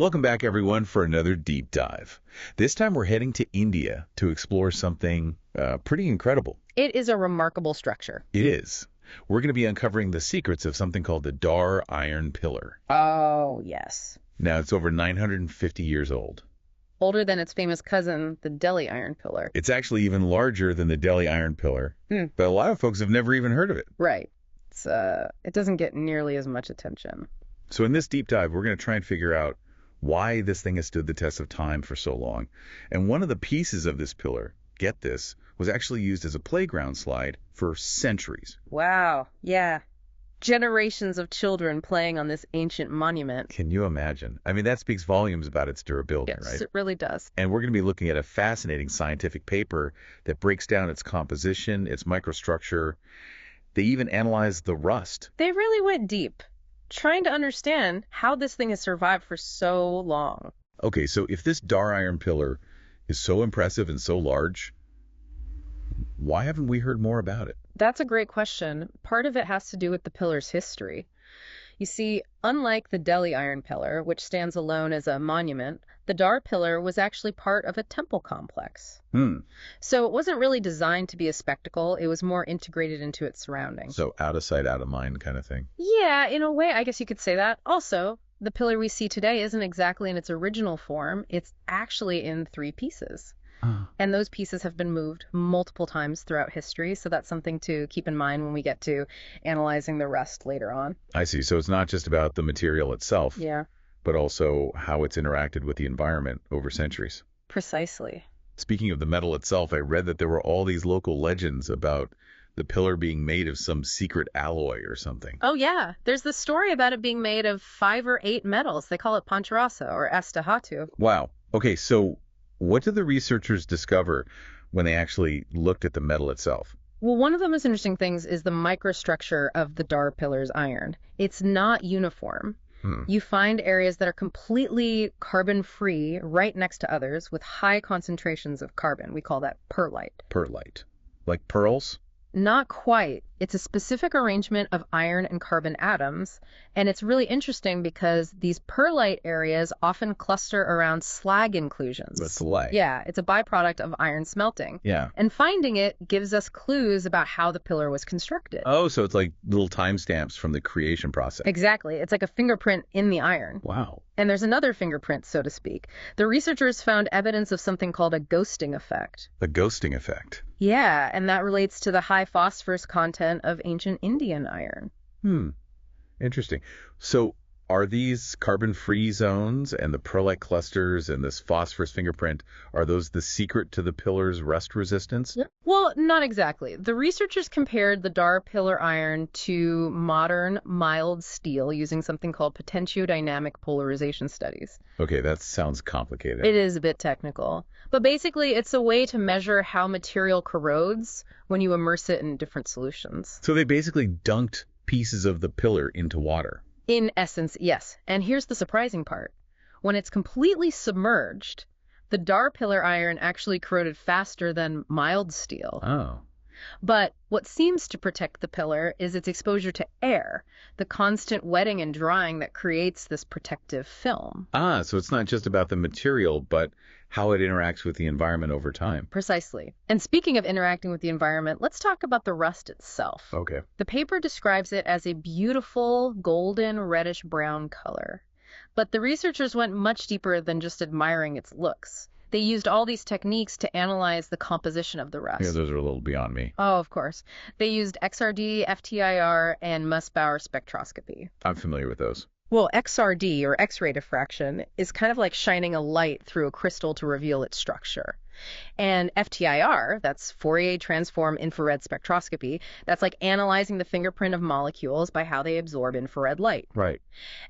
Welcome back, everyone, for another deep dive. This time we're heading to India to explore something pretty incredible. It is a remarkable structure. It is. We're going to be uncovering the secrets of something called the Dhar iron pillar. Oh, yes. Now, it's over 950 years old. Older than its famous cousin, the Delhi iron pillar. It's actually even larger than the Delhi iron pillar, but a lot of folks have never even heard of it. Right. It doesn't get nearly as much attention. So in this deep dive, we're going to try and figure out why this thing has stood the test of time for so long. And one of the pieces of this pillar, get this, was actually used as a playground slide for centuries. Wow. Yeah. Generations of children playing on this ancient monument. Can you imagine? I mean, that speaks volumes about its durability, Yes, right? it really does. And we're going to be looking at a fascinating scientific paper that breaks down its composition, its microstructure. They even analyzed the rust. They really went deep, trying to understand how this thing has survived for so long. Okay, so if this Dhar iron pillar is so impressive and so large, why haven't we heard more about it? That's a great question. Part of it has to do with the pillar's history. You see, unlike the Delhi iron pillar, which stands alone as a monument, the Dhar pillar was actually part of a temple complex. So it wasn't really designed to be a spectacle. It was more integrated into its surroundings. So out of sight, out of mind kind of thing. Yeah, in a way, I guess you could say that. Also, the pillar we see today isn't exactly in its original form. It's actually in 3 pieces. And those pieces have been moved multiple times throughout history, so that's something to keep in mind when we get to analyzing the rest later on. I see. So it's not just about the material itself, Yeah, but also how it's interacted with the environment over centuries. precisely. Speaking of the metal itself, I read that there were all these local legends about the pillar being made of some secret alloy or something. Oh, yeah. There's this story about it being made of 5 or 8 metals. They call it pancharasa or astahatu. Wow. Okay, so what did the researchers discover when they actually looked at the metal itself? Well, one of the most interesting things is the microstructure of the Dhar pillar's iron. It's not uniform. You find areas that are completely carbon-free right next to others with high concentrations of carbon. We call that perlite. Perlite. Like pearls? Not quite. It's a specific arrangement of iron and carbon atoms, and it's really interesting because these perlite areas often cluster around slag inclusions. That's slag. Yeah, it's a byproduct of iron smelting. Yeah. And finding it gives us clues about how the pillar was constructed. Oh, so it's like little timestamps from the creation process. Exactly. It's like a fingerprint in the iron. Wow. And there's another fingerprint, so to speak. The researchers found evidence of something called a ghosting effect. The ghosting effect. Yeah, and that relates to the high phosphorus content of ancient Indian iron. Interesting. So are these carbon-free zones and the perlite clusters and this phosphorus fingerprint, are those the secret to the pillar's rust resistance? Well, not exactly. The researchers compared the Dhar pillar iron to modern mild steel using something called potentiodynamic polarization studies. Okay, that sounds complicated. It is a bit technical, but basically it's a way to measure how material corrodes when you immerse it in different solutions. So they basically dunked pieces of the pillar into water. In essence, yes. And here's the surprising part. When it's completely submerged, the Dhar pillar iron actually corroded faster than mild steel. Oh. But what seems to protect the pillar is its exposure to air, the constant wetting and drying that creates this protective film. So it's not just about the material, but how it interacts with the environment over time. Precisely. And speaking of interacting with the environment, let's talk about the rust itself. Okay. The paper describes it as a beautiful golden reddish-brown color. But the researchers went much deeper than just admiring its looks. They used all these techniques to analyze the composition of the rust. Yeah, those are a little beyond me. Oh, of course. They used XRD, FTIR, and Mussbauer spectroscopy. I'm familiar with those. Well, XRD, or X-ray diffraction, is kind of like shining a light through a crystal to reveal its structure. And FTIR, that's Fourier transform infrared spectroscopy, that's like analyzing the fingerprint of molecules by how they absorb infrared light. Right.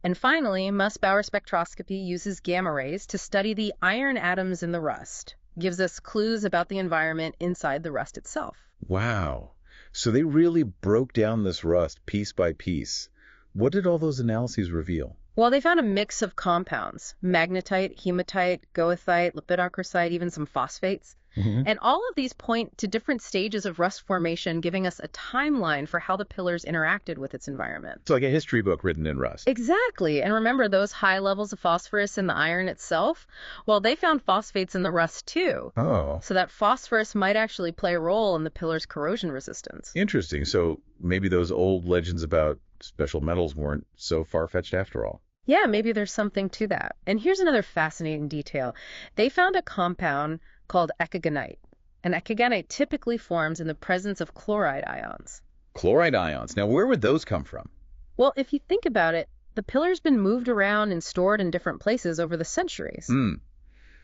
And finally, Mussbauer spectroscopy uses gamma rays to study the iron atoms in the rust. Gives us clues about the environment inside the rust itself. Wow. So they really broke down this rust piece by piece. What did all those analyses reveal? Well, they found a mix of compounds: magnetite, hematite, goethite, lepidocrosite, even some phosphates. And all of these point to different stages of rust formation, giving us a timeline for how the pillars interacted with its environment. It's like a history book written in rust. Exactly. And remember those high levels of phosphorus in the iron itself? Well, they found phosphates in the rust too. Oh. So that phosphorus might actually play a role in the pillar's corrosion resistance. Interesting. So maybe those old legends about special metals weren't so far-fetched after all. Yeah, maybe there's something to that. And here's another fascinating detail. They found a compound called ekagonite. And ekagonite typically forms in the presence of chloride ions. Chloride ions. Now, where would those come from? Well, if you think about it, the pillar's been moved around and stored in different places over the centuries.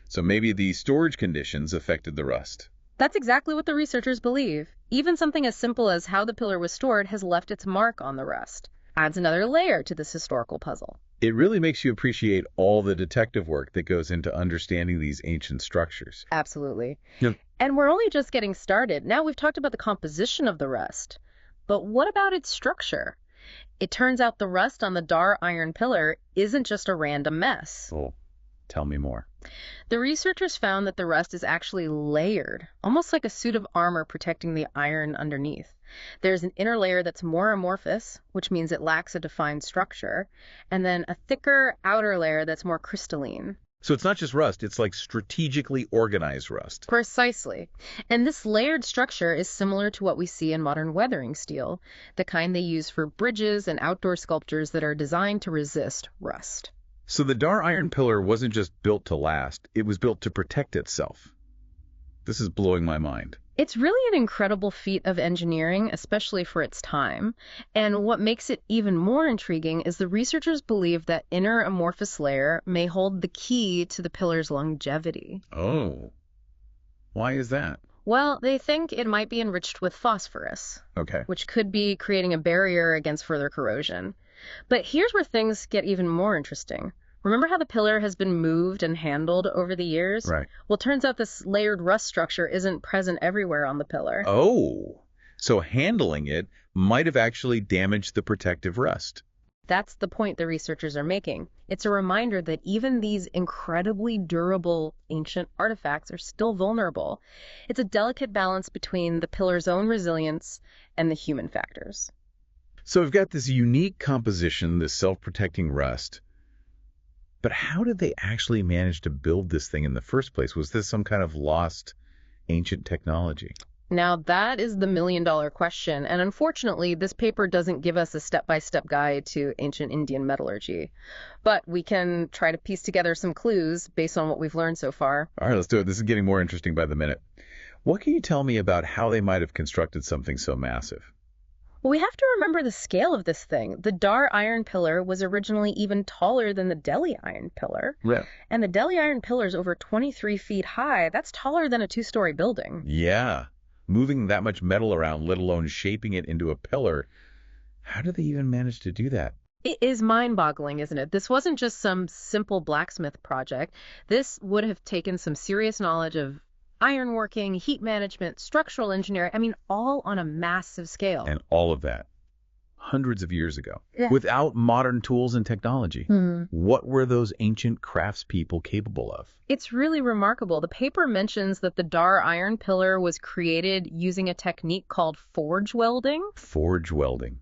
So maybe the storage conditions affected the rust. That's exactly what the researchers believe. Even something as simple as how the pillar was stored has left its mark on the rust. Adds another layer to this historical puzzle. It really makes you appreciate all the detective work that goes into understanding these ancient structures. Absolutely. Yep. And we're only just getting started. Now we've talked about the composition of the rust. But what about its structure? It turns out the rust on the Dhar iron pillar isn't just a random mess. Oh, tell me more. The researchers found that the rust is actually layered, almost like a suit of armor protecting the iron underneath. There's an inner layer that's more amorphous, which means it lacks a defined structure, and then a thicker outer layer that's more crystalline. So it's not just rust, it's like strategically organized rust. Precisely. And this layered structure is similar to what we see in modern weathering steel, the kind they use for bridges and outdoor sculptures that are designed to resist rust. So the Dhar iron pillar wasn't just built to last, it was built to protect itself. This is blowing my mind. It's really an incredible feat of engineering, especially for its time. And what makes it even more intriguing is the researchers believe that inner amorphous layer may hold the key to the pillar's longevity. Oh. Why is that? Well, they think it might be enriched with phosphorus, Okay. which could be creating a barrier against further corrosion. But here's where things get even more interesting. Remember how the pillar has been moved and handled over the years? Right. Well, it turns out this layered rust structure isn't present everywhere on the pillar. Oh. So handling it might have actually damaged the protective rust. That's the point the researchers are making. It's a reminder that even these incredibly durable ancient artifacts are still vulnerable. It's a delicate balance between the pillar's own resilience and the human factors. So we've got this unique composition, this self-protecting rust. But how did they actually manage to build this thing in the first place? Was this some kind of lost ancient technology? Now, that is the million-dollar question, and unfortunately, this paper doesn't give us a step-by-step guide to ancient Indian metallurgy. But we can try to piece together some clues based on what we've learned so far. All right, let's do it. This is getting more interesting by the minute. What can you tell me about how they might have constructed something so massive? Well, we have to remember the scale of this thing. The Dhar iron pillar was originally even taller than the Delhi iron pillar. Yeah. And the Delhi iron pillar is over 23 feet high. That's taller than a two-story building. Yeah. Moving that much metal around, let alone shaping it into a pillar. How did they even manage to do that? It is mind-boggling, isn't it? This wasn't just some simple blacksmith project. This would have taken some serious knowledge of ironworking, heat management, structural engineering. I mean, all on a massive scale. And all of that hundreds of years ago, Yeah. without modern tools and technology. What were those ancient craftspeople capable of? It's really remarkable. The paper mentions that the Dhar iron pillar was created using a technique called forge welding. Forge welding.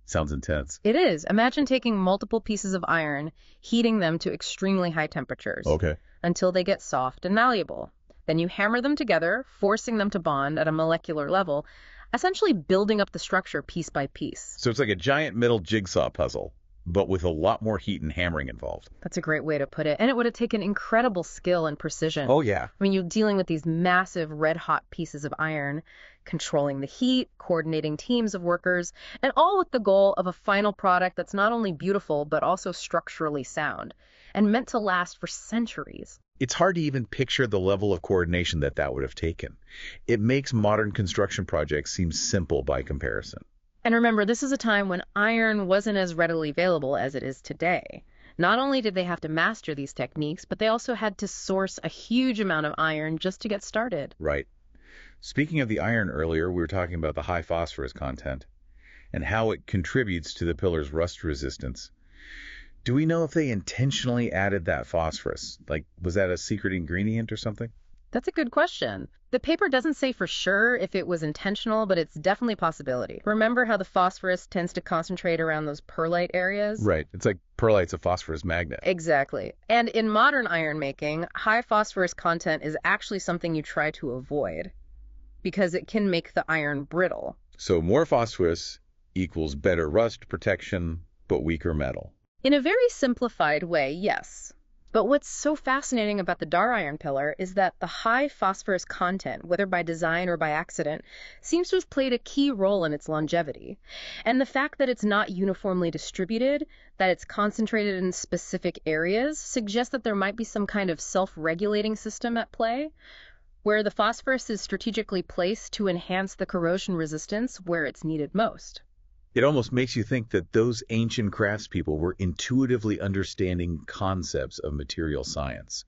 Sounds intense. It is. Imagine taking multiple pieces of iron, heating them to extremely high temperatures Okay. until they get soft and malleable. Then you hammer them together, forcing them to bond at a molecular level, essentially building up the structure piece by piece. So it's like a giant metal jigsaw puzzle, but with a lot more heat and hammering involved. That's a great way to put it. And it would have taken incredible skill and precision. Oh, yeah. I mean, you're dealing with these massive red-hot pieces of iron, controlling the heat, coordinating teams of workers, and all with the goal of a final product that's not only beautiful, but also structurally sound, and meant to last for centuries. It's hard to even picture the level of coordination that would have taken. It makes modern construction projects seem simple by comparison. And remember, this is a time when iron wasn't as readily available as it is today. Not only did they have to master these techniques, but they also had to source a huge amount of iron just to get started. Right. Speaking of the iron earlier, we were talking about the high phosphorus content and how it contributes to the pillar's rust resistance. Do we know if they intentionally added that phosphorus? Like, was that a secret ingredient or something? That's a good question. The paper doesn't say for sure if it was intentional, but it's definitely a possibility. Remember how the phosphorus tends to concentrate around those perlite areas? Right. It's like perlite's a phosphorus magnet. Exactly. And in modern iron making, high phosphorus content is actually something you try to avoid because it can make the iron brittle. So more phosphorus equals better rust protection, but weaker metal. In a very simplified way, yes. But what's so fascinating about the Dhar iron pillar is that the high phosphorus content, whether by design or by accident, seems to have played a key role in its longevity. And the fact that it's not uniformly distributed, that it's concentrated in specific areas, suggests that there might be some kind of self-regulating system at play, where the phosphorus is strategically placed to enhance the corrosion resistance where it's needed most. It almost makes you think that those ancient craftspeople were intuitively understanding concepts of material science,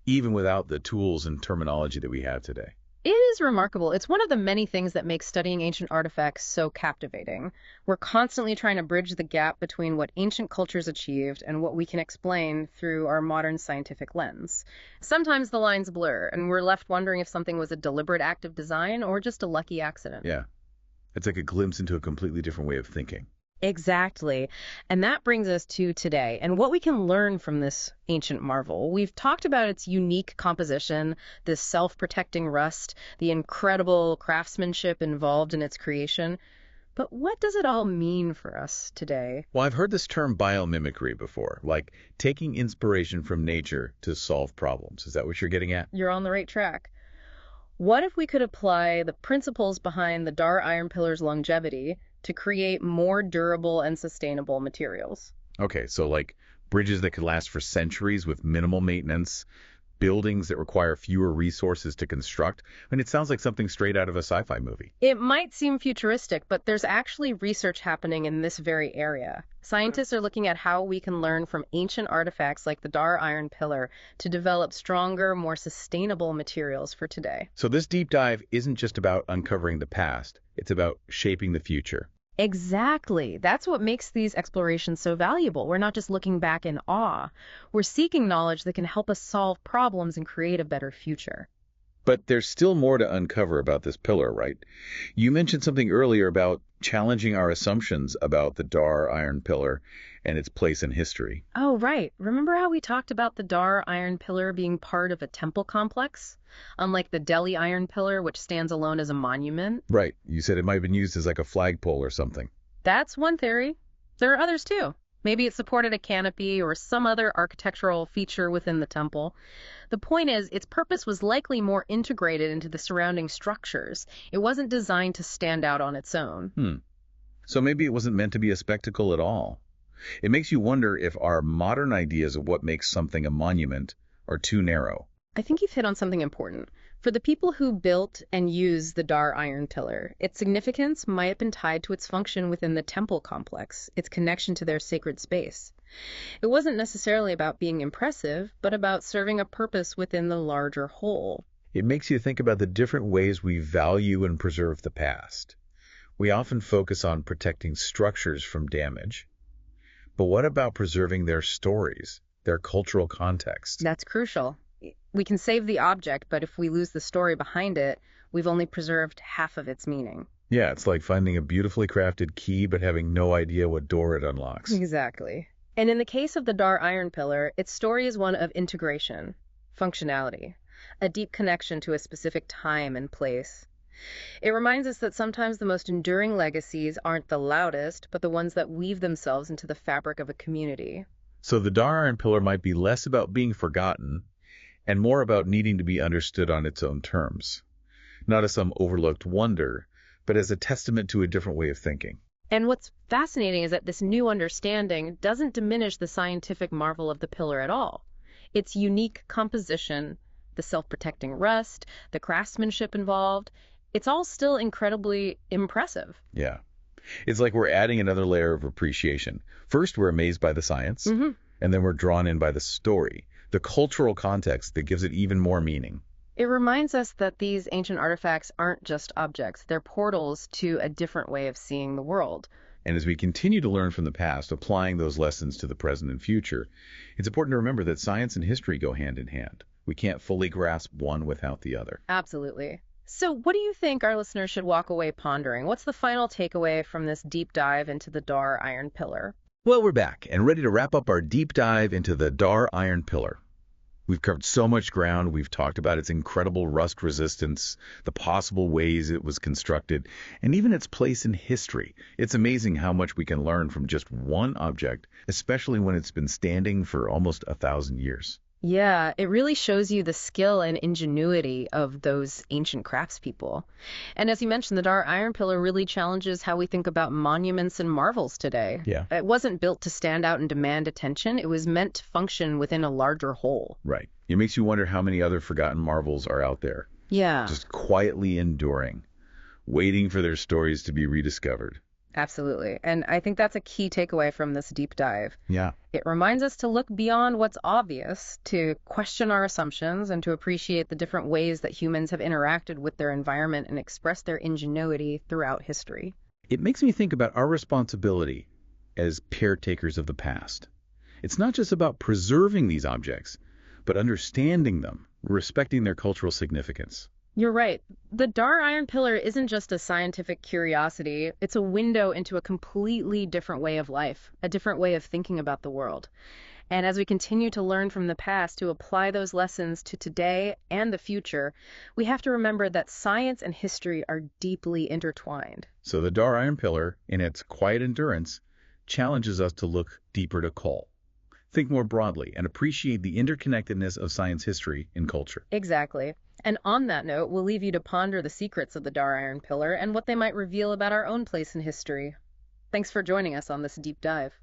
even without the tools and terminology that we have today. It is remarkable. It's one of the many things that makes studying ancient artifacts so captivating. We're constantly trying to bridge the gap between what ancient cultures achieved and what we can explain through our modern scientific lens. Sometimes the lines blur, and we're left wondering if something was a deliberate act of design or just a lucky accident. Yeah. It's like a glimpse into a completely different way of thinking. Exactly. And that brings us to today and what we can learn from this ancient marvel. We've talked about its unique composition, this self-protecting rust, the incredible craftsmanship involved in its creation. But what does it all mean for us today? Well, I've heard this term biomimicry before, like taking inspiration from nature to solve problems. Is that what you're getting at? You're on the right track. What if we could apply the principles behind the Dhar iron pillar's longevity to create more durable and sustainable materials? Okay, so like bridges that could last for centuries with minimal maintenance, buildings that require fewer resources to construct. I mean, it sounds like something straight out of a sci-fi movie. It might seem futuristic, but there's actually research happening in this very area. Scientists are looking at how we can learn from ancient artifacts like the Dhar iron pillar to develop stronger, more sustainable materials for today. So this deep dive isn't just about uncovering the past, it's about shaping the future. Exactly. That's what makes these explorations so valuable. We're not just looking back in awe. We're seeking knowledge that can help us solve problems and create a better future. But there's still more to uncover about this pillar, right? You mentioned something earlier about challenging our assumptions about the Dhar iron pillar and its place in history. Oh, right. Remember how we talked about the Dhar iron pillar being part of a temple complex? Unlike the Delhi iron pillar, which stands alone as a monument? Right. You said it might have been used as like a flagpole or something. That's one theory. There are others too. Maybe it supported a canopy or some other architectural feature within the temple. The point is, its purpose was likely more integrated into the surrounding structures. It wasn't designed to stand out on its own. So maybe it wasn't meant to be a spectacle at all. It makes you wonder if our modern ideas of what makes something a monument are too narrow. I think you've hit on something important. For the people who built and used the Dhar iron pillar, its significance might have been tied to its function within the temple complex, its connection to their sacred space. It wasn't necessarily about being impressive, but about serving a purpose within the larger whole. It makes you think about the different ways we value and preserve the past. We often focus on protecting structures from damage. But what about preserving their stories, their cultural context? That's crucial. We can save the object, but if we lose the story behind it, we've only preserved half of its meaning. Yeah, it's like finding a beautifully crafted key but having no idea what door it unlocks. Exactly. And in the case of the Dhar iron pillar, its story is one of integration, functionality, a deep connection to a specific time and place. It reminds us that sometimes the most enduring legacies aren't the loudest, but the ones that weave themselves into the fabric of a community. So the Dhar iron pillar might be less about being forgotten and more about needing to be understood on its own terms, not as some overlooked wonder, but as a testament to a different way of thinking. And what's fascinating is that this new understanding doesn't diminish the scientific marvel of the pillar at all. Its unique composition, the self-protecting rust, the craftsmanship involved, it's all still incredibly impressive. Yeah. It's like we're adding another layer of appreciation. First, we're amazed by the science, and then we're drawn in by the story, the cultural context that gives it even more meaning. It reminds us that these ancient artifacts aren't just objects. They're portals to a different way of seeing the world. And as we continue to learn from the past, applying those lessons to the present and future, it's important to remember that science and history go hand in hand. We can't fully grasp one without the other. Absolutely. So what do you think our listeners should walk away pondering? What's the final takeaway from this deep dive into the Dhar iron pillar? Well, we're back and ready to wrap up our deep dive into the Dhar iron pillar. We've covered so much ground. We've talked about its incredible rust resistance, the possible ways it was constructed, and even its place in history. It's amazing how much we can learn from just one object, especially when it's been standing for almost 1,000 years. Yeah, it really shows you the skill and ingenuity of those ancient craftspeople. And as you mentioned, the Dhar iron pillar really challenges how we think about monuments and marvels today. Yeah. It wasn't built to stand out and demand attention. It was meant to function within a larger whole. Right. It makes you wonder how many other forgotten marvels are out there, Yeah, just quietly enduring, waiting for their stories to be rediscovered. absolutely. And I think that's a key takeaway from this deep dive. Yeah. It reminds us to look beyond what's obvious, to question our assumptions, and to appreciate the different ways that humans have interacted with their environment and expressed their ingenuity throughout history. It makes me think about our responsibility as caretakers of the past. It's not just about preserving these objects, but understanding them, respecting their cultural significance. You're right. The Dhar iron pillar isn't just a scientific curiosity. It's a window into a completely different way of life, a different way of thinking about the world. And as we continue to learn from the past to apply those lessons to today and the future, we have to remember that science and history are deeply intertwined. So the Dhar iron pillar, in its quiet endurance, challenges us to look deeper to call, think more broadly, and appreciate the interconnectedness of science history and culture. Exactly. And on that note, we'll leave you to ponder the secrets of the Dhar iron pillar and what they might reveal about our own place in history. Thanks for joining us on this deep dive.